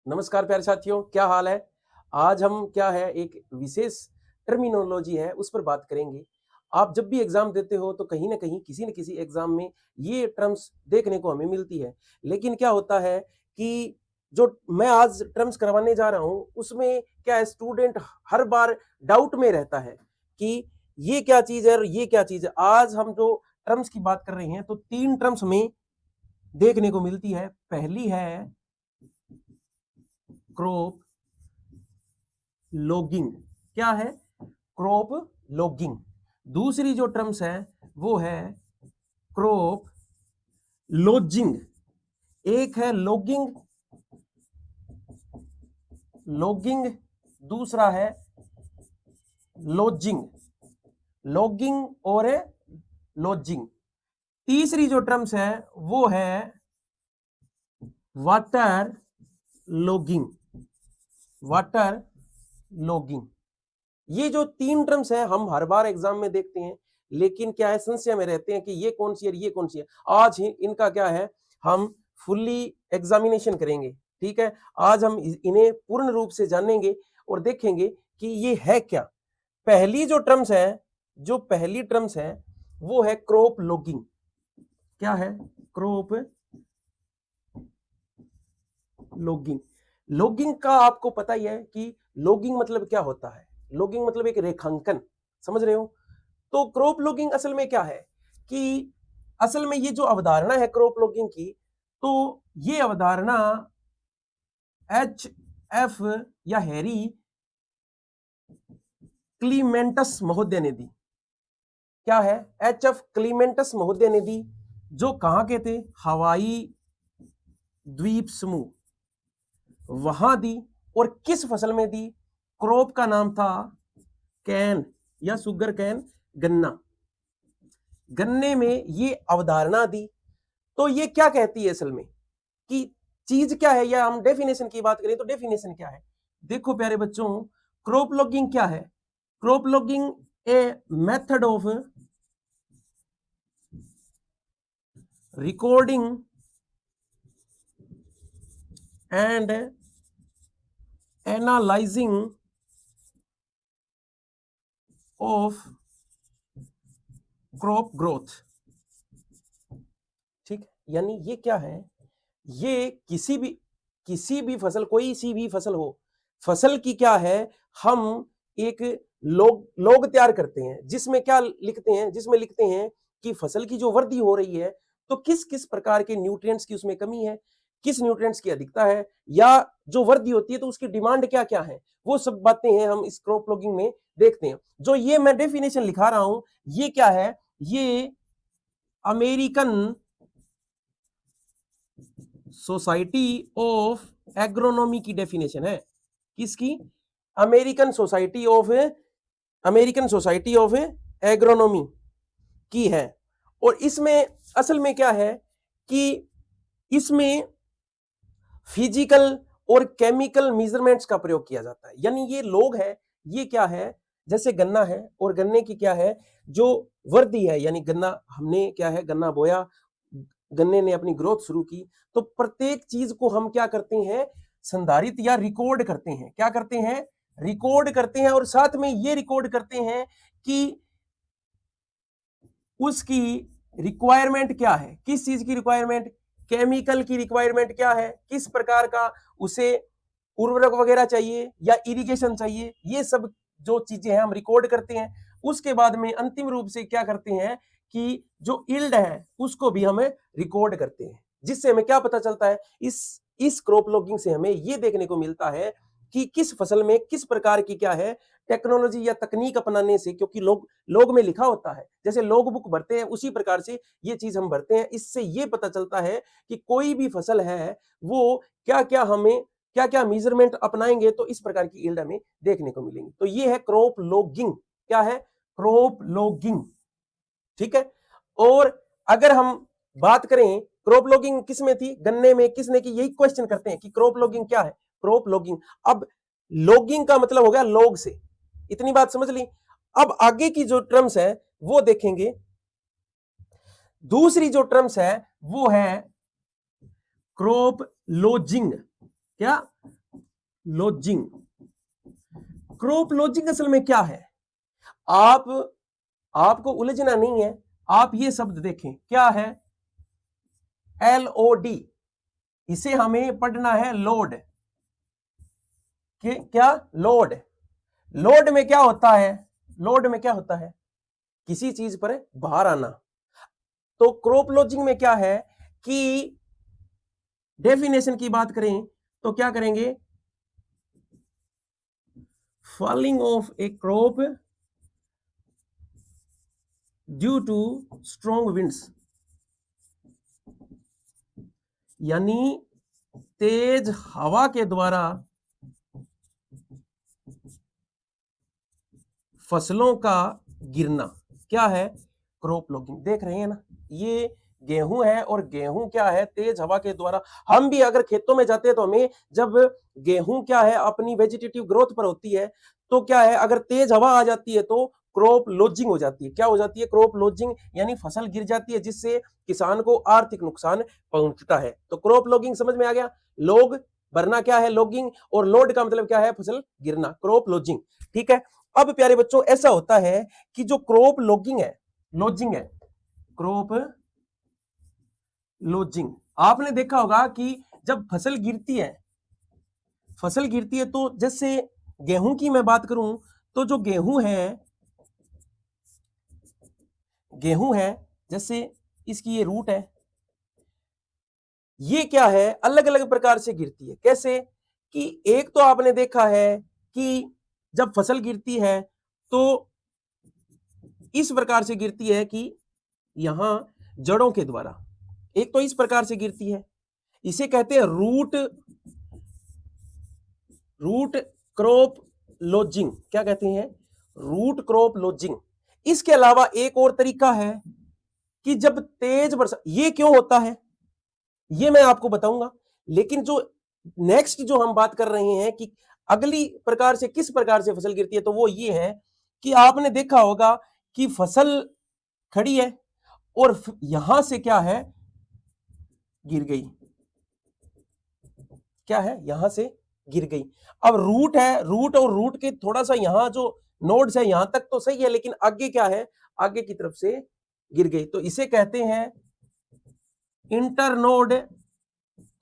नमस्कार प्यारे साथियों, क्या हाल है? आज हम क्या है एक विशेष टर्मिनोलॉजी है उस पर बात करेंगे। आप जब भी एग्ज़ाम देते हो तो कहीं न कहीं किसी न किसी एग्ज़ाम में ये टर्म्स देखने को हमें मिलती है। लेकिन क्या होता है कि जो मैं आज टर्म्स करवाने जा रहा हूँ उसमें क्या है स्टूडेंट हर बार डाउट में रहता है कि ये क्या चीज़ है और ये क्या चीज़ है। आज हम जो टर्म्स की बात कर रहे हैं तो 3 टर्म्स हमें देखने को मिलती है। पहली है क्रॉप लॉगिंग। क्या है? Crop logging. दूसरी जो टर्म्स है वो है क्रॉप लॉजिंग। एक है लॉगिंग, लॉगिंग, दूसरा है लॉजिंग, लॉगिंग और लॉजिंग। तीसरी जो टर्म्स है वो है वाटर लॉगिंग, वाटर लॉगिंग। ये जो 3 टर्म्स हैं हम हर बार एग्जाम में देखते हैं, लेकिन क्या है संशय में रहते हैं कि ये कौन सी है, ये कौन सी है। आज ही इनका क्या है हम फुल्ली एग्जामिनेशन करेंगे। ठीक है, आज हम इन्हें पूर्ण रूप से जानेंगे और देखेंगे कि ये है क्या। पहली जो टर्म्स है, जो पहली टर्म्स है वो है क्रॉप लॉगिंग। क्या है? Crop logging. लॉगिंग का आपको पता ही है कि लॉगिंग मतलब क्या होता है। लॉगिंग मतलब एक रेखांकन, समझ रहे हो? तो क्रॉप लॉगिंग असल में क्या है कि असल में ये जो अवधारणा है क्रॉप लॉगिंग की, तो ये अवधारणा एच एफ या हैरी क्लीमेंटस महोदय ने दी। क्या है? एच एफ क्लीमेंटस महोदय ने दी, जो कहां के थे? हवाई द्वीप समूह, वहां दी। और किस फसल में दी? क्रॉप का नाम था कैन या सुगर कैन, गन्ना। गन्ने में ये अवधारणा दी। तो ये क्या कहती है असल में कि चीज क्या है, या हम डेफिनेशन की बात करें तो डेफिनेशन क्या है? देखो प्यारे बच्चों, क्रॉप लॉगिंग क्या है? Crop logging a method of recording and analysing of crop growth. ठीक, यानी ये क्या है? ये किसी भी फसल, कोई सी भी फसल हो, फसल की क्या है हम एक लोग तैयार करते हैं जिसमें क्या लिखते हैं, जिसमें लिखते हैं कि फसल की जो वृद्धि हो रही है तो किस किस प्रकार के न्यूट्रिएंट्स की उसमें कमी है, किस न्यूट्रिएंट्स की अधिकता है, या जो वृद्धि होती है तो उसकी डिमांड क्या क्या है। वो सब बातें हैं हम इस क्रॉप लॉगिंग में देखते हैं। जो ये मैं डेफिनेशन लिखा रहा हूं ये क्या है? ये अमेरिकन सोसाइटी ऑफ एग्रोनॉमी की डेफिनेशन है। किसकी? अमेरिकन सोसाइटी ऑफ एग्रोनॉमी की है। और इसमें असल में क्या है कि इसमें फिजिकल और केमिकल मेजरमेंट्स का प्रयोग किया जाता है। यानी ये लोग है, ये क्या है, जैसे गन्ना है और गन्ने की क्या है जो वृद्धि है, यानी गन्ना हमने क्या है गन्ना बोया, गन्ने ने अपनी ग्रोथ शुरू की, तो प्रत्येक चीज को हम क्या करते हैं? संधारित या रिकॉर्ड करते हैं। क्या करते हैं? रिकॉर्ड करते हैं। और साथ में ये रिकॉर्ड करते हैं कि उसकी रिक्वायरमेंट क्या है, किस चीज की रिक्वायरमेंट, केमिकल की रिक्वायरमेंट क्या है, किस प्रकार का उसे उर्वरक वगैरह चाहिए या इरिगेशन चाहिए, ये सब जो चीजें हैं हम रिकॉर्ड करते हैं। उसके बाद में अंतिम रूप से क्या करते हैं कि जो यील्ड है उसको भी हमें रिकॉर्ड करते हैं, जिससे हमें क्या पता चलता है? इस क्रॉप लॉगिंग से हमें ये देखने को मिलता है कि किस फसल में किस प्रकार की क्या है टेक्नोलॉजी या तकनीक अपनाने से, क्योंकि लोग में लिखा होता है, जैसे लोग बुक भरते हैं उसी प्रकार से ये चीज हम भरते हैं। इससे ये पता चलता है कि कोई भी फसल है वो क्या क्या हमें क्या क्या मेजरमेंट अपनाएंगे तो इस प्रकार की यील्ड हमें देखने को मिलेंगी। तो ये है क्रॉप लॉगिंग। क्या है? Crop logging. ठीक है। और अगर हम बात करें क्रॉप लॉगिंग किस में थी, गन्ने में, किसने की, यही क्वेश्चन करते हैं कि क्रॉप लॉगिंग क्या है। क्रॉप लॉगिंग, अब लॉगिंग का मतलब हो गया लॉग से, इतनी बात समझ ली। अब आगे की जो टर्म्स है वो देखेंगे। दूसरी जो टर्म्स है वो है क्रॉप लॉजिंग। क्या? लोजिंग। क्रॉप लोजिंग असल में क्या है, आपको उलझना नहीं है, आप ये शब्द देखें क्या है, LOD, इसे हमें पढ़ना है लोड। क्या लोड, लोड में क्या होता है, लोड में क्या होता है, किसी चीज पर भार आना। तो क्रॉप लोजिंग में क्या है कि डेफिनेशन की बात करें तो क्या करेंगे, falling of a crop due to strong winds, यानी तेज हवा के द्वारा फसलों का गिरना, क्या है, क्रॉप लोगिंग। देख रहे हैं ना, ये गेहूं है और गेहूं क्या है, तेज हवा के द्वारा, हम भी अगर खेतों में जाते हैं तो हमें जब गेहूं क्या है अपनी वेजिटेटिव ग्रोथ पर होती है तो क्या है, अगर तेज हवा आ जाती है तो क्रॉप लोजिंग हो जाती है। क्या हो जाती है, क्रॉप लोजिंग, यानी फसल गिर जाती है जिससे किसान को आर्थिक नुकसान पहुंचता है। तो क्रॉप लोगिंग समझ में आ गया, लोग भरना क्या है लोगिंग, और लोड का मतलब क्या है, फसल गिरना, क्रॉप लोजिंग। ठीक है, अब प्यारे बच्चों ऐसा होता है कि जो क्रॉप लोजिंग है, क्रॉप लोजिंग, आपने देखा होगा कि जब फसल गिरती है तो जैसे गेहूं की मैं बात करूं तो जो गेहूं है जैसे इसकी ये रूट है, ये क्या है, अलग अलग प्रकार से गिरती है। कैसे कि एक तो आपने देखा है कि जब फसल गिरती है तो इस प्रकार से गिरती है कि यहां जड़ों के द्वारा, एक तो इस प्रकार से गिरती है, इसे कहते हैं रूट क्रॉप लोजिंग। क्या कहते हैं, रूट क्रॉप लोजिंग। इसके अलावा एक और तरीका है कि जब तेज बरसात, ये क्यों होता है ये मैं आपको बताऊंगा, लेकिन जो नेक्स्ट जो हम बात कर रहे हैं कि अगली प्रकार से किस प्रकार से फसल गिरती है, तो वो ये है कि आपने देखा होगा कि फसल खड़ी है और यहां से क्या है, गिर गई, क्या है, यहां से गिर गई। अब रूट है, रूट और रूट के थोड़ा सा यहां जो नोड्स है यहां तक तो सही है, लेकिन आगे क्या है, आगे की तरफ से गिर गई, तो इसे कहते हैं internode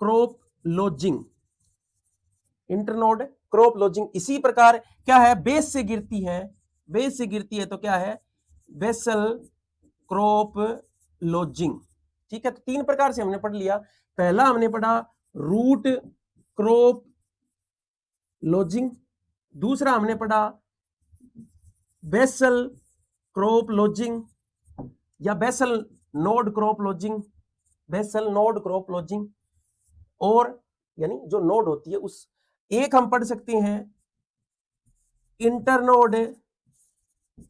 crop lodging. Internode crop lodging. इसी प्रकार क्या है, बेस से गिरती है तो क्या है, बेसल क्रॉप लोजिंग। ठीक है, तो तीन प्रकार से हमने पढ़ लिया। पहला हमने पढ़ा रूट क्रॉप लोजिंग, दूसरा हमने पढ़ा बेसल क्रॉप लोजिंग या basal node crop lodging, basal node crop lodging, और यानी जो नोड होती है उस, एक हम पढ़ सकते हैं इंटरनोड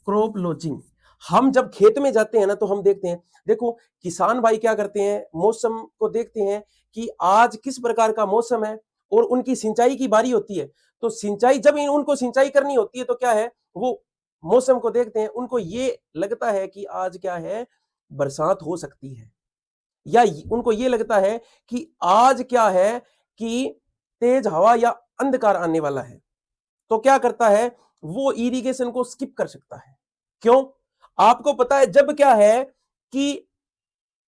क्रॉप लोजिंग। हम जब खेत में जाते हैं ना तो हम देखते हैं, देखो किसान भाई क्या करते हैं, मौसम को देखते हैं कि आज किस प्रकार का मौसम है और उनकी सिंचाई की बारी होती है, तो सिंचाई जब उनको सिंचाई करनी होती है तो क्या है, वो मौसम को देखते हैं, उनको ये लगता है कि आज क्या है, बरसात हो सकती है, या उनको ये लगता है कि आज क्या है कि तेज हवा या अंधकार आने वाला है, तो क्या करता है, वो इरिगेशन को स्किप कर सकता है। क्यों, आपको पता है जब क्या है कि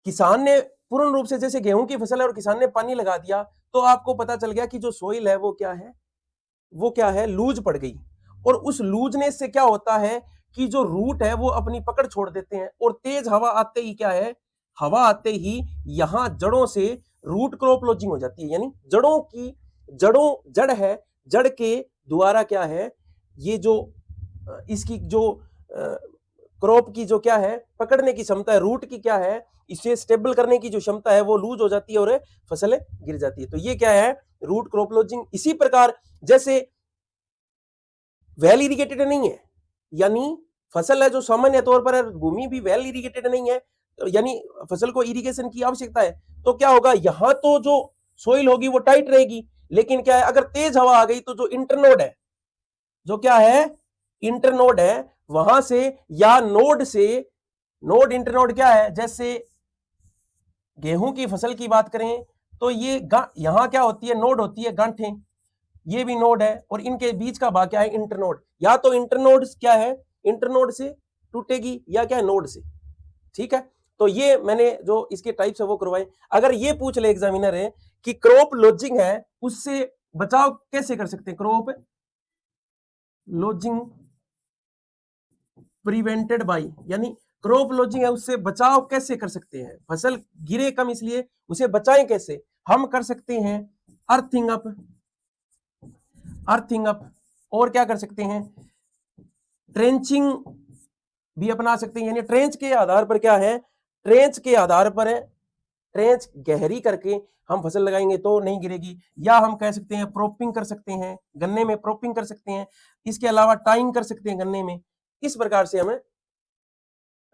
किसान ने पूर्ण रूप से, जैसे गेहूं की फसल है और किसान ने पानी लगा दिया, तो आपको पता चल गया कि जो सोइल है वो क्या है, लूज पड़ गई, और उस लूजनेस से क्या होता है कि जो रूट है वो अपनी पकड़ छोड़ देते हैं, और तेज हवा आते ही क्या है, हवा आते ही यहां जड़ों से रूट क्रॉप लोजिंग हो जाती है, यानी जड़ है, जड़ के द्वारा क्या है, ये जो इसकी जो क्रॉप की जो क्या है पकड़ने की क्षमता है, रूट की क्या है, इसे स्टेबल करने की जो क्षमता है वो लूज हो जाती है और फसल गिर जाती है। तो ये क्या है, रूट क्रॉप लोजिंग। इसी प्रकार जैसे वेल इरिगेटेड नहीं है, यानी फसल है जो सामान्य तौर पर भूमि भी वेल इरिगेटेड नहीं है, यानी फसल को इरिगेशन की आवश्यकता है, तो क्या होगा, यहां तो जो सोइल होगी वो टाइट रहेगी, लेकिन क्या है, अगर तेज हवा आ गई तो जो इंटरनोड है, जो क्या है, इंटरनोड है, वहां से या नोड से, नोड इंटरनोड क्या है, जैसे गेहूं की फसल की बात करें तो ये यहां क्या होती है, नोड होती है गांठें, ये भी नोड है, और इनके बीच का भाग क्या है, इंटरनोड। या तो इंटरनोड क्या है, इंटरनोड से टूटेगी, या क्या है, नोड से। ठीक है, तो ये मैंने जो इसके टाइप्स है वो करवाए। अगर ये पूछ ले एग्जामिनर है कि क्रॉप लॉजिंग है, उससे बचाव कैसे कर सकते हैं, क्रॉप लॉजिंग प्रिवेंटेड बाय, यानी क्रॉप लॉजिंग है उससे बचाव कैसे कर सकते हैं, फसल गिरे कम इसलिए उसे बचाएं कैसे, हम कर सकते हैं अर्थिंग अप, अर्थिंग अप, और क्या कर सकते हैं, ट्रेंचिंग भी अपना सकते हैं। यानी ट्रेंच के आधार पर क्या है, ट्रेंच के आधार पर है, ट्रेंच गहरी करके हम फसल लगाएंगे तो नहीं गिरेगी। या हम कह सकते हैं प्रोपिंग कर सकते हैं, गन्ने में प्रोपिंग कर सकते हैं। इसके अलावा टाइंग कर सकते हैं गन्ने में। इस प्रकार से हमें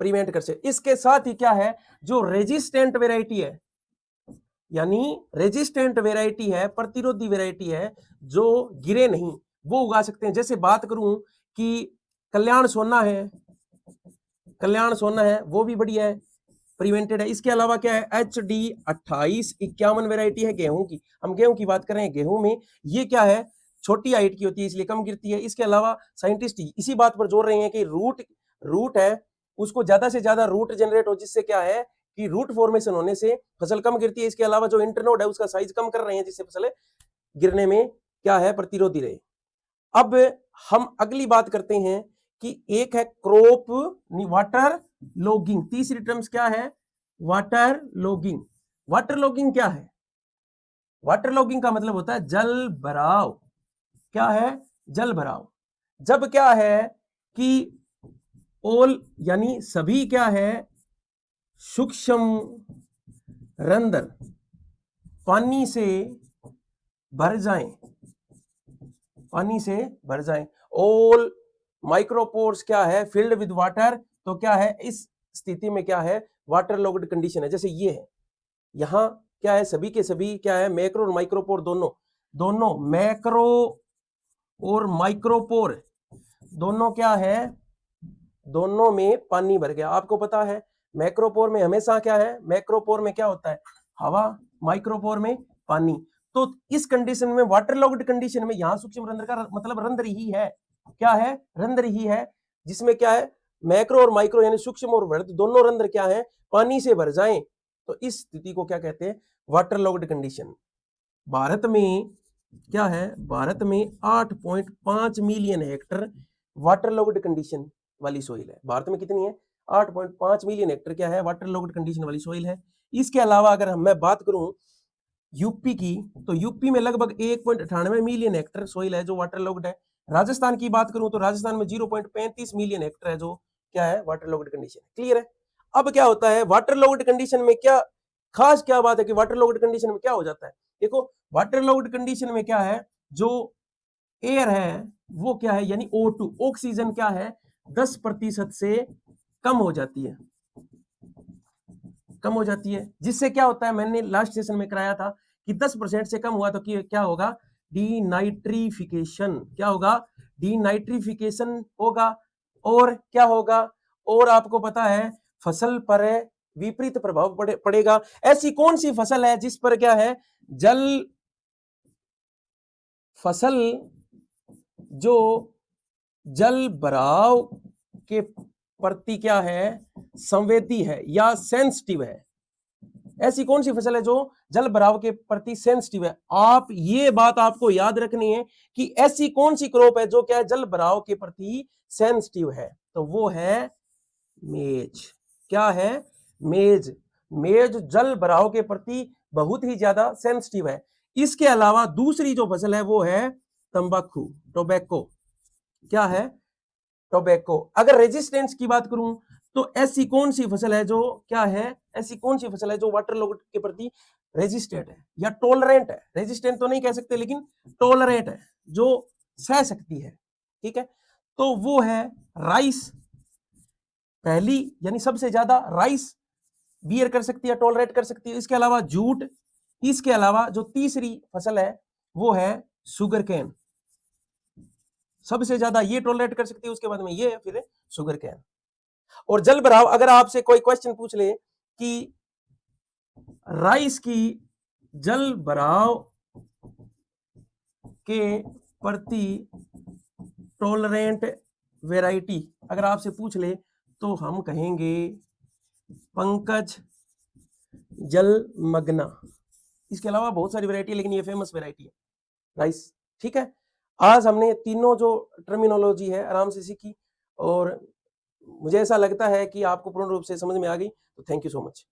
प्रिवेंट कर सकते। इसके साथ ही क्या है, जो रेजिस्टेंट वेराइटी है, यानी रेजिस्टेंट वेराइटी है, प्रतिरोधी वेराइटी है, जो गिरे नहीं, वो उगा सकते हैं। जैसे बात करूं कि कल्याण सोना है, कल्याण सोना है, वो भी बढ़िया है, प्रिवेंटेड है। इसके अलावा क्या है, HD2851 वेराइटी है गेहूं की, हम गेहूं की बात कर रहे हैं। गेहूं में ये क्या है, छोटी हाइट की होती है इसलिए कम गिरती है। इसके अलावा साइंटिस्ट इसी बात पर जोर रहे हैं कि रूट है उसको ज्यादा से ज्यादा रूट जनरेट हो, जिससे क्या है कि रूट फॉर्मेशन होने से फसल कम गिरती है। इसके अलावा जो इंटरनोड है उसका साइज कम कर रहे हैं, जिससे फसल गिरने में क्या है, प्रतिरोधी रहे। अब हम अगली बात करते हैं कि एक है क्रॉप वाटर लॉगिंग, तीसरी टर्म्स क्या है, वाटर लॉगिंग। वाटर लॉगिंग क्या है, वाटर लॉगिंग का मतलब होता है जल भराव। क्या है, जल भराव। जब क्या है कि ऑल यानी सभी क्या है, सूक्ष्म रंध्र पानी से भर जाएं, पानी से भर जाएं, ऑल माइक्रोपोर्स क्या है, फिल्ड विद वाटर। तो क्या है, इस स्थिति में क्या है, वाटर लॉग्ड कंडीशन है। जैसे ये है, यहां क्या है, सभी के सभी क्या है, मैक्रो और माइक्रोपोर दोनों, दोनों मैक्रो और माइक्रोपोर दोनों क्या है, दोनों में पानी भर गया। आपको पता है मैक्रोपोर में हमेशा क्या है, मैक्रोपोर में क्या होता है, हवा, माइक्रोपोर में पानी। तो इस कंडीशन में, वाटर लॉग्ड कंडीशन में, यहां सूक्ष्म रंध्र का मतलब रंध्र ही है, क्या है, रंध्र ही है, जिसमें क्या है, मैक्रो और माइक्रो यानी सूक्ष्म और वृहद दोनों रंध्र क्या है, पानी से भर जाएं। तो इस स्थिति को क्या कहते हैं, वाटर लॉग्ड कंडीशन। भारत में क्या है, भारत में 8.5 million Hector water logged condition वाली सोइल है। भारत में कितनी है, 8.5 मिलियन हेक्टर क्या है, वाटर लॉग्ड कंडीशन वाली सोइल है। इसके अलावा अगर मैं बात करूं यूपी की, तो यूपी में लगभग 1.98 मिलियन हेक्टर सोइल है जो वाटर लॉग्ड है। राजस्थान की बात करूं तो राजस्थान में 0.35 मिलियन हेक्टर है जो क्या है, वाटर लॉग्ड कंडीशन। क्लियर है। अब क्या होता है वाटर लॉग्ड कंडीशन में, क्या खास क्या बात है कि वाटर लॉग्ड कंडीशन में क्या हो जाता है, देखो वाटर लॉग्ड कंडीशन में क्या है, जो एयर है वो क्या है, यानी O2 ऑक्सीजन क्या है, 10% से कम हो जाती है, कम हो जाती है। जिससे क्या होता है, मैंने लास्ट सेशन में कराया था कि 10% से कम हुआ तो क्या होगा, डीनाइट्रिफिकेशन। क्या होगा, डीनाइट्रिफिकेशन होगा। और क्या होगा, और आपको पता है फसल पर विपरीत प्रभाव पड़ेगा। ऐसी कौन सी फसल है जिस पर क्या है, जल फसल जो जल भराव के प्रति क्या है, संवेदी है या सेंसिटिव है। ऐसी कौन सी फसल है जो जल भराव के प्रति सेंसिटिव है। आप ये बात आपको याद रखनी है कि ऐसी कौन सी क्रॉप है जो क्या है, जल भराव के प्रति सेंसिटिव है। तो वो है मेज। क्या है, मेज। मेज जल भराव के प्रति बहुत ही ज्यादा सेंसिटिव है। इसके अलावा दूसरी जो फसल है वो है तंबाकू, टोबैको। क्या है, टोबैको। अगर रेजिस्टेंस की बात करूं तो ऐसी कौन सी फसल है जो क्या है, ऐसी कौन सी फसल है जो वाटर लॉग्ड के प्रति रेजिस्टेंट है या टॉलरेंट है। रेजिस्टेंट तो नहीं कह सकते लेकिन टॉलरेंट है, जो सह सकती है। ठीक है, तो वो है राइस। पहली यानी सबसे ज्यादा राइस बियर कर सकती है, टॉलरेट कर सकती है। इसके अलावा जूट। इसके अलावा जो तीसरी फसल है वो है शुगर कैन। सबसे ज्यादा ये टॉलरेट कर सकती है, उसके बाद में ये फिर शुगर कैन। और जल भराव, अगर आपसे कोई क्वेश्चन पूछ ले कि राइस की जल भराव के प्रति टॉलरेंट वैरायटी अगर आपसे पूछ ले तो हम कहेंगे पंकज जलमग्ना। इसके अलावा बहुत सारी वैरायटी है, लेकिन ये फेमस वैरायटी है राइस। ठीक है, आज हमने तीनों जो टर्मिनोलॉजी है आराम से सीखी और मुझे ऐसा लगता है कि आपको पूर्ण रूप से समझ में आ गई। तो थैंक यू सो मच।